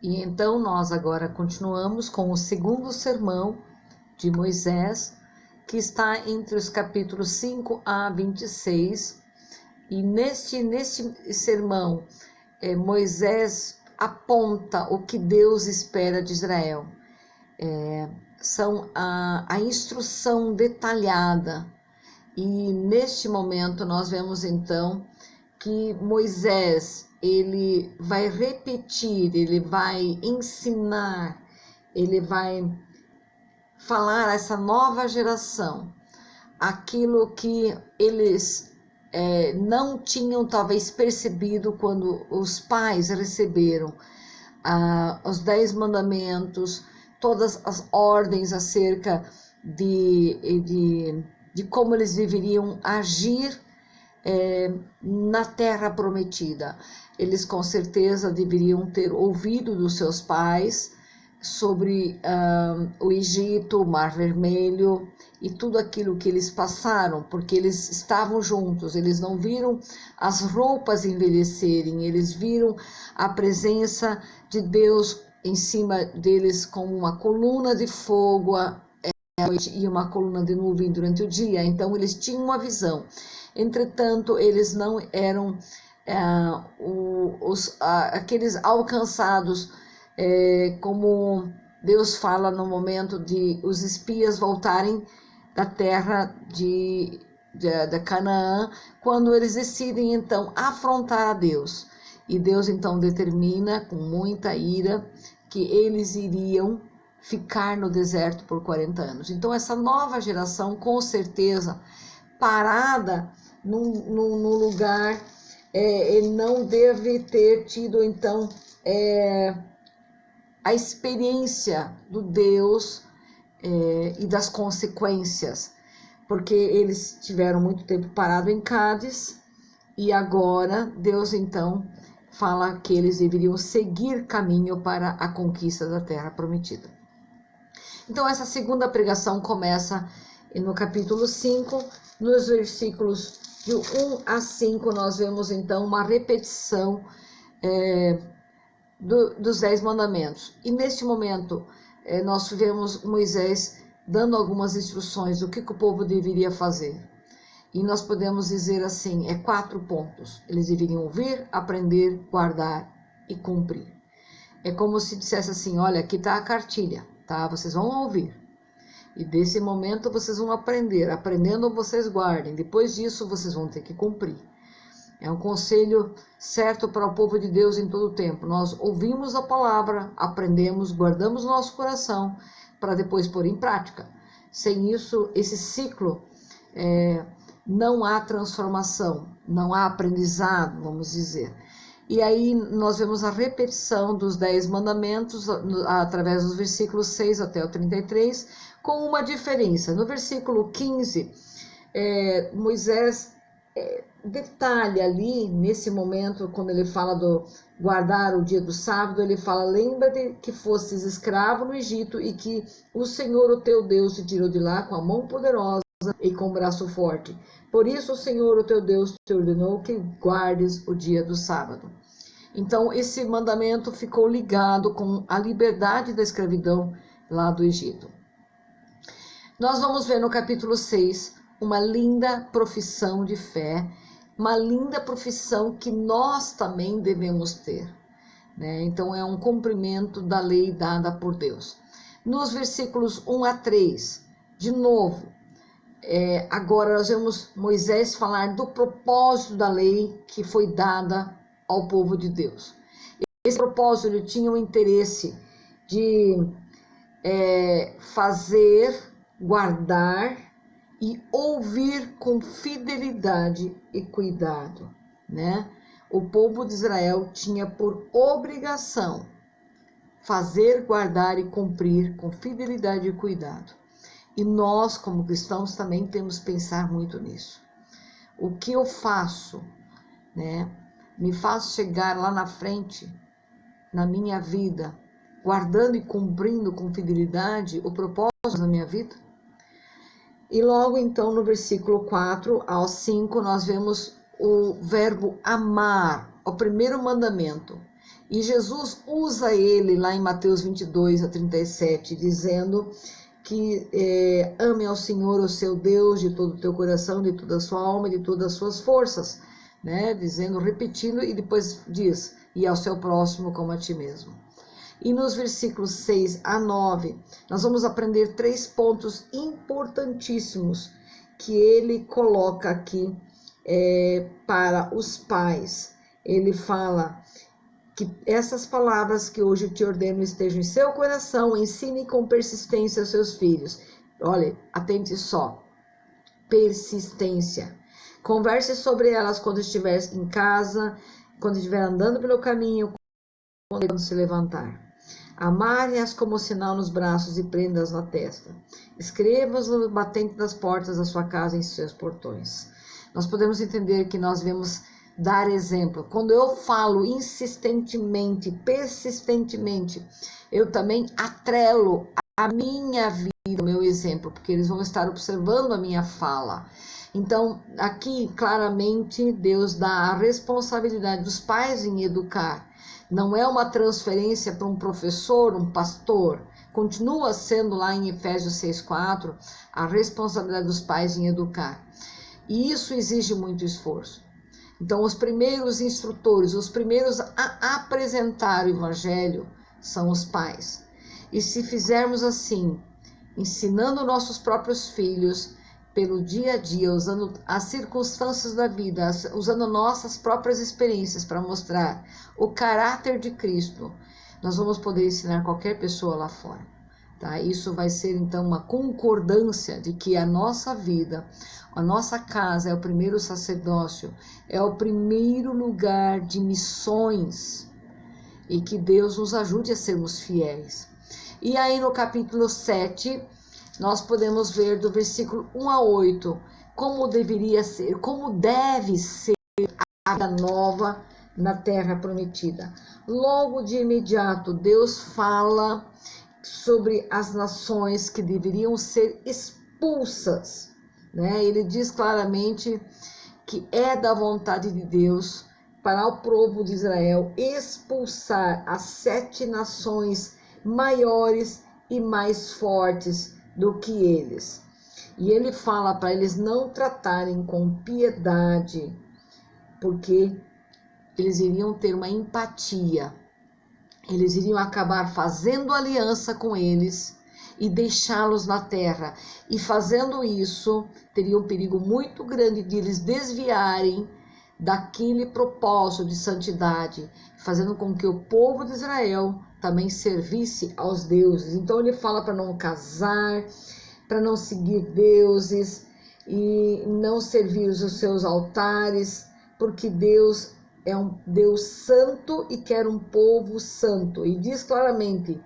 E então nós agora continuamos com o segundo sermão de Moisés, que está entre os capítulos 5 a 26. E neste sermão, Moisés aponta o que Deus espera de Israel. São a instrução detalhada. E neste momento nós vemos então que Moisés, ele vai repetir, ele vai ensinar, ele vai falar a essa nova geração aquilo que eles não tinham talvez percebido quando os pais receberam os 10 mandamentos, todas as ordens acerca de como eles deveriam agir na terra prometida. Eles com certeza deveriam ter ouvido dos seus pais sobre o Egito, o Mar Vermelho e tudo aquilo que eles passaram, porque eles estavam juntos, eles não viram as roupas envelhecerem, eles viram a presença de Deus em cima deles como uma coluna de fogo e uma coluna de nuvem durante o dia. Então eles tinham uma visão. Entretanto, eles não eram aqueles alcançados, como Deus fala no momento de os espias voltarem da terra da Canaã, quando eles decidem então afrontar a Deus. E Deus então determina com muita ira que eles iriam ficar no deserto por 40 anos. Então essa nova geração, com certeza, parada no lugar, ele não deve ter tido então a experiência do Deus e das consequências, porque eles tiveram muito tempo parado em Cádiz e agora Deus então fala que eles deveriam seguir caminho para a conquista da terra prometida. Então essa segunda pregação começa no capítulo 5, nos versículos de 1 a 5, nós vemos então uma repetição dos 10 mandamentos. E neste momento nós vemos Moisés dando algumas instruções do que o povo deveria fazer. E nós podemos dizer assim, 4 pontos. Eles deveriam ouvir, aprender, guardar e cumprir. É como se dissesse assim, olha, aqui está a cartilha, tá? Vocês vão ouvir. E desse momento vocês vão aprender. Aprendendo, vocês guardem. Depois disso, vocês vão ter que cumprir. É um conselho certo para o povo de Deus em todo o tempo. Nós ouvimos a palavra, aprendemos, guardamos no nosso coração, para depois pôr em prática. Sem isso, esse ciclo, não há transformação, não há aprendizado, vamos dizer. E aí nós vemos a repetição dos 10 mandamentos através dos versículos 6 até o 33, com uma diferença. No versículo 15, Moisés detalha ali, nesse momento, quando ele fala do guardar o dia do sábado, ele fala, lembra-te que fostes escravo no Egito e que o Senhor, o teu Deus, te tirou de lá com a mão poderosa e com o braço forte. Por isso o Senhor, o teu Deus, te ordenou que guardes o dia do sábado. Então, esse mandamento ficou ligado com a liberdade da escravidão lá do Egito. Nós vamos ver no capítulo 6 uma linda profissão de fé, uma linda profissão que nós também devemos ter, né? Então, é um cumprimento da lei dada por Deus. Nos versículos 1 a 3, de novo, agora nós vemos Moisés falar do propósito da lei que foi dada ao povo de Deus. Esse propósito, ele tinha o interesse de fazer, guardar e ouvir com fidelidade e cuidado, né? O povo de Israel tinha por obrigação fazer, guardar e cumprir com fidelidade e cuidado. E nós, como cristãos, também temos que pensar muito nisso. O que eu faço, né? Me faz chegar lá na frente, na minha vida, guardando e cumprindo com fidelidade o propósito da minha vida? E logo então no versículo 4 ao 5 nós vemos o verbo amar, o primeiro mandamento. E Jesus usa ele lá em Mateus 22:37, dizendo que ame ao Senhor, o seu Deus, de todo o teu coração, de toda a sua alma, de todas as suas forças, né? Dizendo, repetindo, e depois diz, e ao seu próximo como a ti mesmo. E nos versículos 6-9, nós vamos aprender 3 pontos importantíssimos que ele coloca aqui para os pais. Ele fala que essas palavras que hoje te ordeno estejam em seu coração, ensine com persistência aos seus filhos. Olha, atente só, persistência. Converse sobre elas quando estiver em casa, quando estiver andando pelo caminho, quando se levantar. Amarre-as como sinal nos braços e prenda-as na testa. Escreva-as no batente das portas da sua casa e em seus portões. Nós podemos entender que nós devemos dar exemplo. Quando eu falo insistentemente, persistentemente, eu também atrelo a minha vida, o meu exemplo, porque eles vão estar observando a minha fala. Então, aqui, claramente, Deus dá a responsabilidade dos pais em educar. Não é uma transferência para um professor, um pastor. Continua sendo lá em Efésios 6:4 a responsabilidade dos pais em educar. E isso exige muito esforço. Então, os primeiros instrutores, os primeiros a apresentar o evangelho são os pais. E se fizermos assim, ensinando nossos próprios filhos pelo dia a dia, usando as circunstâncias da vida, usando nossas próprias experiências para mostrar o caráter de Cristo, nós vamos poder ensinar qualquer pessoa lá fora. Tá? Isso vai ser então uma concordância de que a nossa vida, a nossa casa é o primeiro sacerdócio, é o primeiro lugar de missões, e que Deus nos ajude a sermos fiéis. E aí no capítulo 7, nós podemos ver do versículo 1-8, como deveria ser, como deve ser a vida nova na terra prometida. Logo de imediato, Deus fala sobre as nações que deveriam ser expulsas, né? Ele diz claramente que é da vontade de Deus para o povo de Israel expulsar as 7 nações maiores e mais fortes do que eles. E ele fala para eles não tratarem com piedade, porque eles iriam ter uma empatia. Eles iriam acabar fazendo aliança com eles e deixá-los na terra. E fazendo isso, teria um perigo muito grande de eles desviarem daquele propósito de santidade, fazendo com que o povo de Israel também servisse aos deuses. Então ele fala para não casar, para não seguir deuses e não servir os seus altares, porque Deus é um Deus santo e quer um povo santo. E diz claramente,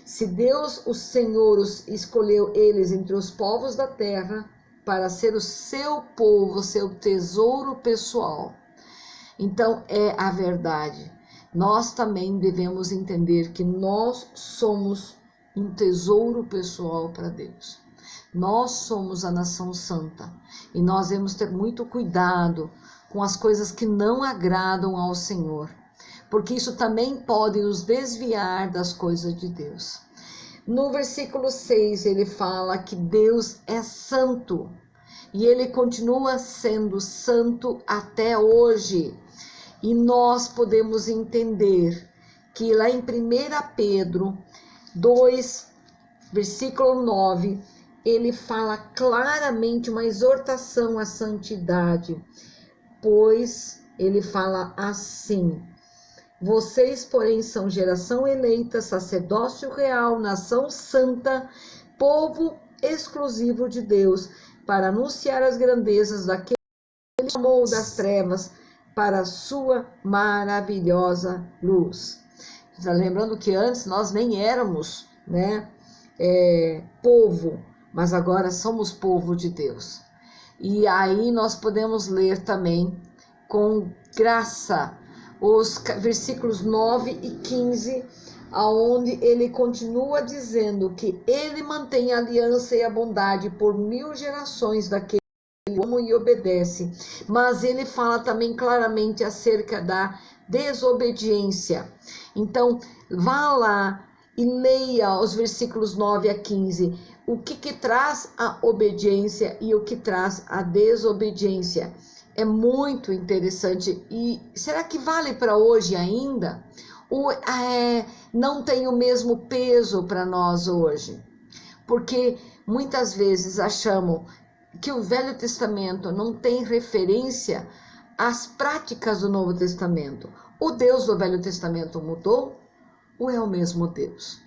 se Deus, o Senhor, escolheu eles entre os povos da terra para ser o seu povo, o seu tesouro pessoal. Então é a verdade. Nós também devemos entender que nós somos um tesouro pessoal para Deus. Nós somos a nação santa e nós devemos ter muito cuidado com as coisas que não agradam ao Senhor, porque isso também pode nos desviar das coisas de Deus. No versículo 6 ele fala que Deus é santo e ele continua sendo santo até hoje. E nós podemos entender que lá em 1 Pedro 2, versículo 9, ele fala claramente uma exortação à santidade, pois ele fala assim: vocês, porém, são geração eleita, sacerdócio real, nação santa, povo exclusivo de Deus, para anunciar as grandezas daquele que ele chamou das trevas para a sua maravilhosa luz. Lembrando que antes nós nem éramos, né, povo, mas agora somos povo de Deus. E aí nós podemos ler também com graça os versículos 9 e 15, aonde ele continua dizendo que ele mantém a aliança e a bondade por 1000 gerações daquele que ama e obedece. Mas ele fala também claramente acerca da desobediência. Então, vá lá e leia os versículos 9 a 15. O que traz a obediência e o que traz a desobediência. É muito interessante. E será que vale para hoje ainda? Ou não tem o mesmo peso para nós hoje? Porque muitas vezes achamos que o Velho Testamento não tem referência às práticas do Novo Testamento. O Deus do Velho Testamento mudou ou é o mesmo Deus?